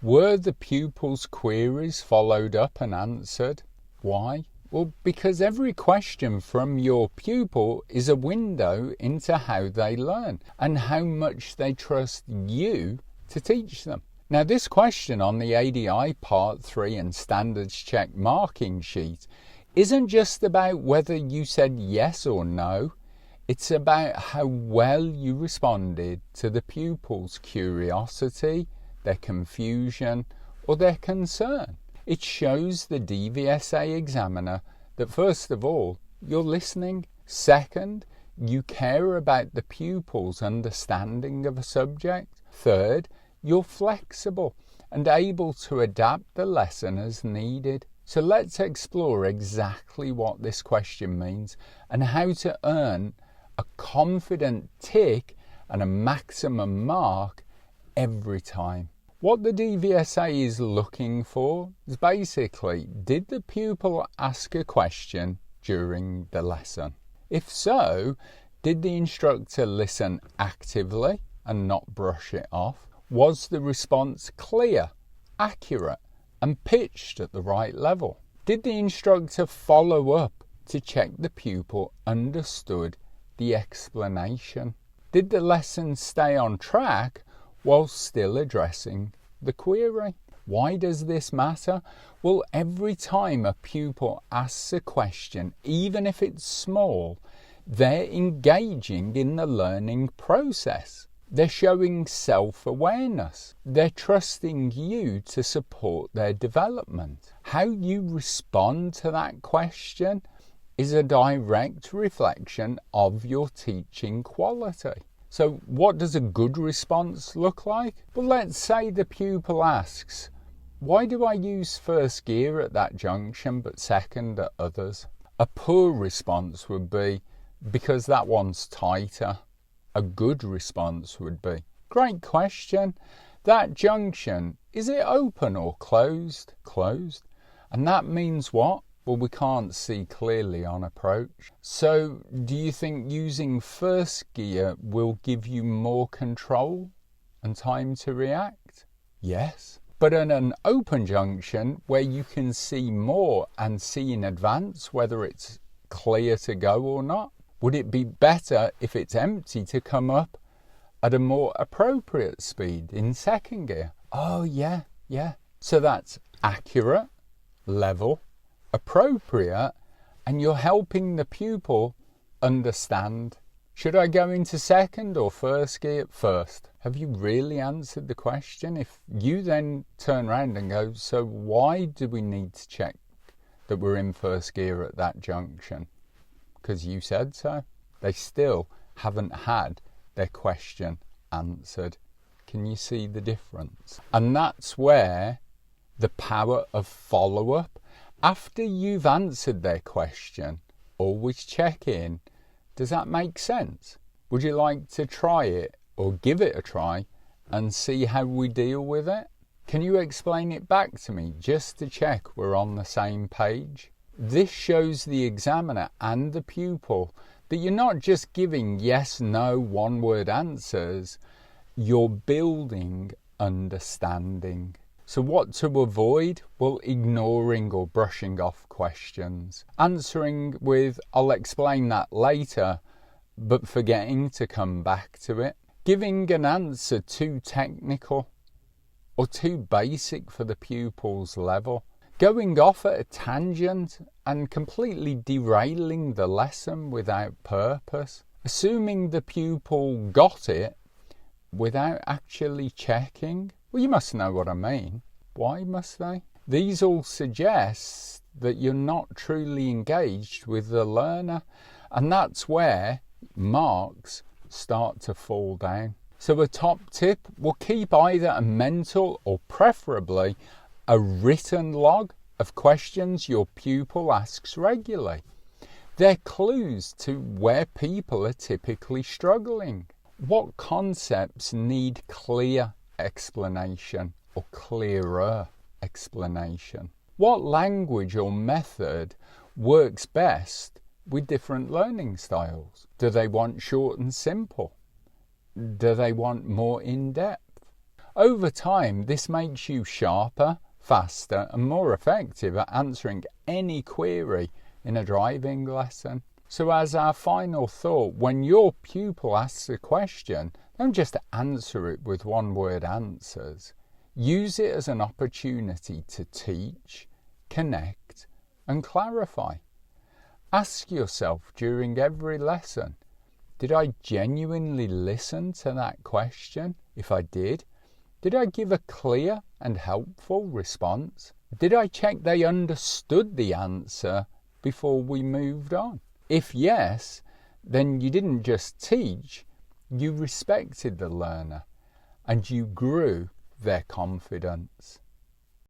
Were the pupils' queries followed up and answered? Why? Well, because every question from your pupil is a window into how they learn and how much they trust you to teach them. Now, this question on the ADI Part 3 and Standards Check marking sheet isn't just about whether you said yes or no. It's about how well you responded to the pupil's curiosity, their confusion, or their concern. It shows the DVSA examiner that, first of all, you're listening. Second, you care about the pupil's understanding of a subject. Third, you're flexible and able to adapt the lesson as needed. So let's explore exactly what this question means and how to earn a confident tick and a maximum mark every time. What the DVSA is looking for is basically, did the pupil ask a question during the lesson? If so, did the instructor listen actively and not brush it off? Was the response clear, accurate, and pitched at the right level? Did the instructor follow up to check the pupil understood the explanation? Did the lesson stay on track while still addressing the query? Why does this matter? Well, every time a pupil asks a question, even if it's small, they're engaging in the learning process. They're showing self-awareness. They're trusting you to support their development. How you respond to that question is a direct reflection of your teaching quality. So what does a good response look like? Well, let's say the pupil asks, why do I use first gear at that junction but second at others? A poor response would be, because that one's tighter. A good response would be, great question. That junction, is it open or closed? Closed. And that means what? Well, we can't see clearly on approach. So do you think using first gear will give you more control and time to react? Yes. But in an open junction where you can see more and see in advance whether it's clear to go or not, would it be better if it's empty to come up at a more appropriate speed in second gear? Oh, yeah. So that's accurate, level, appropriate, and you're helping the pupil understand. Should I go into second or first gear? First. Have you really answered the question? If you then turn around and go, so why do we need to check that we're in first gear at that junction? Because you said so. They still haven't had their question answered. Can you see the difference? And that's where the power of follow-up. After you've answered their question, always check in. Does that make sense? Would you like to try it or give it a try and see how we deal with it? Can you explain it back to me just to check we're on the same page? This shows the examiner and the pupil that you're not just giving yes, no, one-word answers, you're building understanding. So what to avoid? Well, ignoring or brushing off questions. Answering with, I'll explain that later, but forgetting to come back to it. Giving an answer too technical or too basic for the pupil's level. Going off at a tangent and completely derailing the lesson without purpose. Assuming the pupil got it without actually checking. Well, you must know what I mean. Why must they? These all suggest that you're not truly engaged with the learner, and that's where marks start to fall down. So a top tip will keep either a mental or preferably a written log of questions your pupil asks regularly. They're clues to where people are typically struggling. What concepts need clear explanation or clearer explanation? What language or method works best with different learning styles? Do they want short and simple? Do they want more in-depth? Over time, this makes you sharper, faster, and more effective at answering any query in a driving lesson. So as our final thought, when your pupil asks a question, don't just answer it with one-word answers. Use it as an opportunity to teach, connect, and clarify. Ask yourself during every lesson, did I genuinely listen to that question? If I did I give a clear and helpful response? Did I check they understood the answer before we moved on? If yes, then you didn't just teach, you respected the learner and you grew their confidence.